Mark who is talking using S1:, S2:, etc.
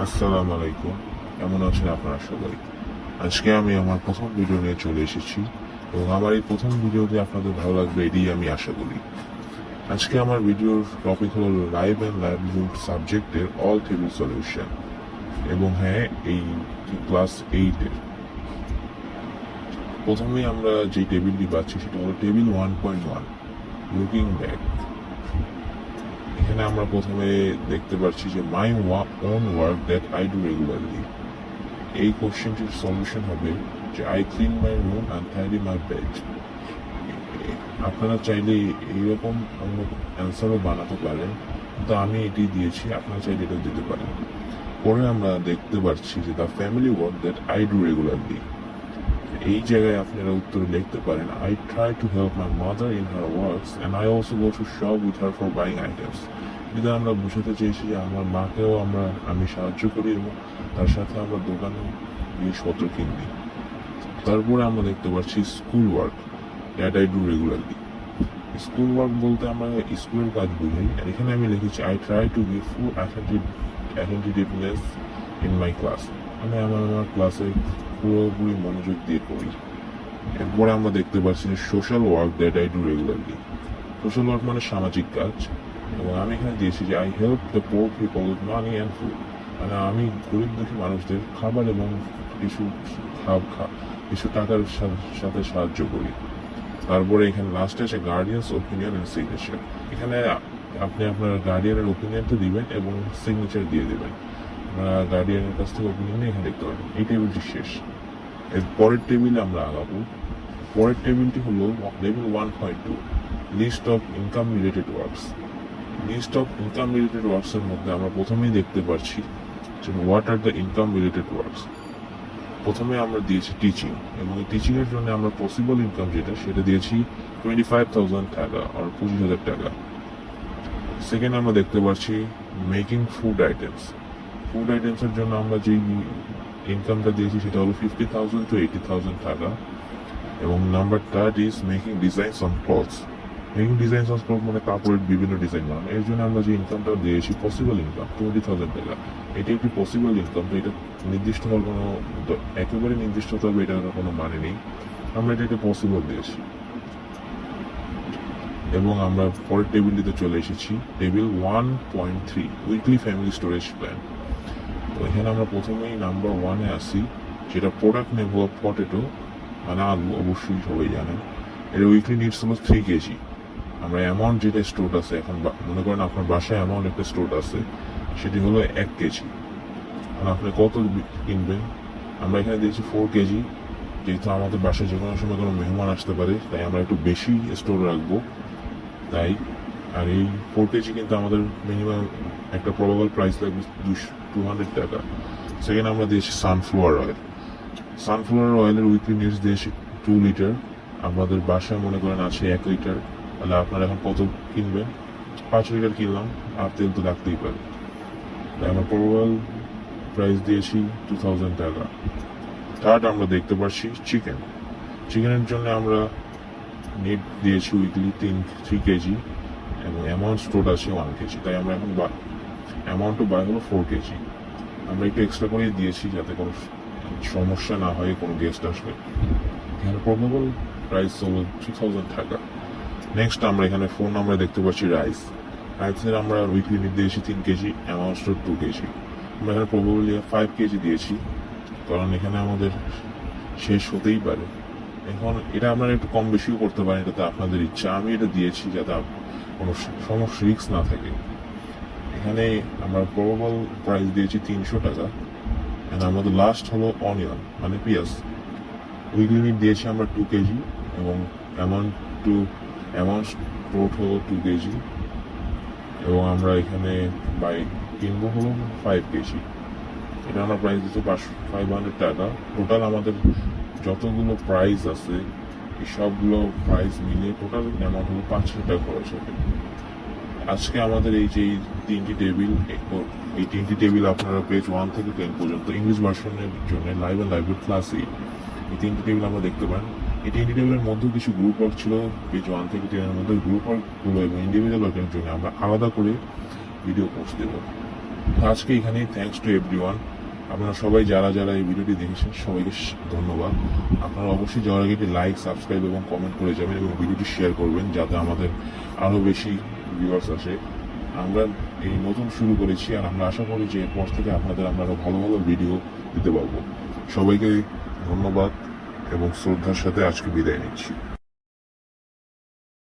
S1: আসসালামু আলাইকুম। কেমন আছেন আপনারা সবাই? আজকে আমি আমার প্রথম ভিডিও নিয়ে চলে এসেছি এবং আমার এই প্রথম ভিডিওতে আপনাদের ভালো লাগবে এটাই আমি আশা করি। আজকে আমার ভিডিওর টপিক হলো লাইভ অ্যান্ড লাইভলিহুড সাবজেক্টের অল টেবিল সলিউশন এবং হ্যাঁ, এই ক্লাস 8 এর। প্রথমেই আমরা যে টেবিলটি পাচ্ছি সেটা হলো টেবিল 1.1, লুকিং ব্যাক। এখানে আমরা প্রথমে দেখতে পাচ্ছি যে my own work that I do regularly. এই কোশ্চেনটির সলিউশন হবে যে I clean my room and tidy my bed. আপনারা চাইলে এইরকম অন্য অ্যান্সারও বানাতে পারেন, তো আমি এটি দিয়েছি, আপনারা চাইলে এটাও দিতে পারেন। পরে আমরা দেখতে পাচ্ছি যে the family work that I do regularly. এই জায়গায় আপনারা উত্তরে লিখতে পারেন I try to help my mother in her works and I also go to shop with her for buying items. কিন্তু আমরা বুঝাতে চেয়েছি যে আমার মাকেও আমি সাহায্য করি এবং তার সাথে আমরা দোকানে জিনিসপত্র কিনি। তারপরে আমরা দেখতে পাচ্ছি school work that I do regularly. School work বলতে আমরা স্কুলের কাজ বুঝাই, আর এখানে আমি লিখেছি I try to give full attentiveness in my class. মানে আমার ক্লাসে পুরোপুরি মনোযোগ দিয়ে করি। এরপরে আমরা দেখতে পাচ্ছি যে social work that I do regularly. Social work মানে সামাজিক কাজ, এবং আমি এখানে দিয়েছি যে I help the poor people with money and food. মানে আমি গরিব দুঃখী মানুষদের খাবার এবং কিছু কিছু টাকার সাথে সাহায্য করি। তারপরে এখানে লাস্টে আছে গার্ডিয়ানস ওপিনিয়ন অ্যান্ড সিগনেচার। এখানে আপনি আপনার গার্ডিয়ানের ওপিনিয়নটা দিবেন এবং সিগনেচার দিয়ে দেবেন। আপনারা গার্ডিয়ানের কাছ থেকে ওপিনিয়ন এখানে দেখতে পারেন। এই টেবিলটি শেষ। এর পরের টেবিলে আমরা আগাবো। পরের টেবিলটি হলো level 1.2, list of income related works. List of income related ওয়ার্কসের মধ্যে আমরা প্রথমেই দেখতে পাচ্ছি যে what are the income related works. প্রথমে আমরা দিয়েছি টিচিং, এবং এই টিচিংয়ের জন্য আমরা পসিবল ইনকাম যেটা সেটা দিয়েছি 25,000 টাকা আর 25,000 টাকা। সেকেন্ড আমরা দেখতে পাচ্ছি মেকিং ফুড আইটেমস। ফুড আইটেমসের জন্য আমরা যেই ইনকামটা দিয়েছি সেটা হলো 50,000 to 80,000 টাকা। এবং number third is making designs on clothes. Making designs on cloth মানে কাপড়ের বিভিন্ন ডিজাইন বানানো। এর জন্য আমরা যে ইনকামটা দিয়েছি পসিবল ইনকাম 20,000 টাকা। এটি একটি পসিবল ইনকাম, তো এটা নির্দিষ্ট হওয়ার কোনো, একেবারে নির্দিষ্ট হতে হবে এটার কোনো মানে নেই। আমরা এটাকে পসিবল দিয়েছি। এবং আমরা পরের টেবিলটিতে চলে এসেছি, table 1.3, weekly family storage plan. তো এখানে আমরা প্রথমেই নাম্বার 1-এ আসি, যেটা প্রোডাক্ট নেব পটেটো, মানে আলু, অবশ্যই সবাই জানেন। এর উইকলি নিডস হলো 3 কেজি। আমরা অ্যামাউন্ট যেটা স্টোর আছে, এখন মনে করেন আপনার বাসায় অ্যামাউন্ট একটা স্টোর আছে, সেটি হলো 1 কেজি। মানে আপনি কত কিনবেন? আমরা এখানে দিয়েছি 4 কেজি, যেহেতু আমাদের বাসায় যে কোনো সময় কোনো মেহমান আসতে পারে, তাই আমরা একটু বেশি স্টোর রাখবো। তাই আর এই 4 কেজি কিন্তু আমাদের মিনিমাম একটা প্রবাবল প্রাইস লাগবে 200 টাকা। সেকেন্ড আমরা দিয়েছি সানফ্লাওয়ার অয়েল। সানফ্লাওয়ার অয়েলের উইকলি নিডস দিয়েছি 2 লিটার। আমাদের বাসায় মনে করেন আছে 1 লিটার, তাহলে আপনারা এখন কত কিনবেন? 5 লিটার কিনলাম, আর তেল তো রাখতেই পারে। তাই আমরা প্রবাবল প্রাইস দিয়েছি 2000 টাকা। থার্ড আমরা দেখতে পাচ্ছি চিকেন। চিকেনের জন্য আমরা নেট দিয়েছি উইকলি 3 কেজি, এবং অ্যামাউন্ট স্টোর আছে 1 কেজি। তাই আমরা এখন অ্যামাউন্টও বাই হলো 4 কেজি। আমরা একটু এক্সট্রা করে দিয়েছি যাতে কোনো সমস্যা না হয় কোনো গেস্ট আসলে। এখানে প্রবাবল প্রাইস হলো 2000 টাকা। নেক্সট আমরা এখানে ফোন আমরা দেখতে পাচ্ছি রাইসের আমরা উইকলি নিট দিয়েছি 3 কেজি, অ্যামাউন্ট স্টোর 2 কেজি। আমরা এখানে প্রবাবলি 5 কেজি দিয়েছি, কারণ এখানে আমাদের শেষ হতেই পারে। এখন এটা আপনারা একটু কম বেশিও করতে পারেন, এটাতে আপনাদের ইচ্ছা। আমি এটা দিয়েছি যাতে কোনো সমস্যা রিস্ক না থাকে। এখানে আমরা প্রবাবল প্রাইস দিয়েছি 300 টাকা। অ্যান্ড আমাদের লাস্ট হলো অনিয়ন, মানে পেঁয়াজ। উইকলি নিট দিয়েছি আমরা 2 কেজি, এবং অ্যামাউন্ট স্টোর হলো 2 কেজি, এবং আমরা এখানে কিনবো হলো 5 কেজি। এটা আমরা প্রাইস দিচ্ছি 500 টাকা। টোটাল আমাদের যতগুলো প্রাইস আছে এই সবগুলো প্রাইস মিলিয়ে টোটাল অ্যামাউন্ট হলো 500 টাকা খরচ হবে। আজকে আমাদের এই যে এই তিনটি টেবিল আপনারা পেজ 1 থেকে 10 পর্যন্ত ইংলিশ ভার্সনের জন্য লাইভ অ্যান্ড লাইব্রেরি ক্লাস 8, এই তিনটি টেবিল আমরা দেখতে পান। এই তিনটি টেবিলের মধ্যেও কিছু গ্রুপ ওয়ার্ক ছিল পেজ 1 থেকে 10 এর মধ্যে। গ্রুপ ওয়ার্কগুলো এবং ইন্ডিভিজুয়াল ওয়ার্কের জন্য আমরা আলাদা করে ভিডিও পোস্ট দেবো। আজকে এখানেই থ্যাঙ্কস টু এভরিওয়ান। আপনারা সবাই যারা যারা এই ভিডিওটি দেখেছেন সবাইকে ধন্যবাদ। আপনারা অবশ্যই যাওয়ার আগে একটি লাইক, সাবস্ক্রাইব এবং কমেন্ট করে যাবেন এবং ভিডিওটি শেয়ার করবেন যাতে আমাদের আরও বেশি ভিউয়ার্স আসে। আমরা এই নতুন শুরু করেছি আর আমরা আশা করি যে এরপর থেকে আপনাদের আমরা আরও ভালো ভালো ভিডিও দিতে পারবো। সবাইকে ধন্যবাদ এবং শ্রদ্ধার সাথে আজকে বিদায় নিচ্ছি।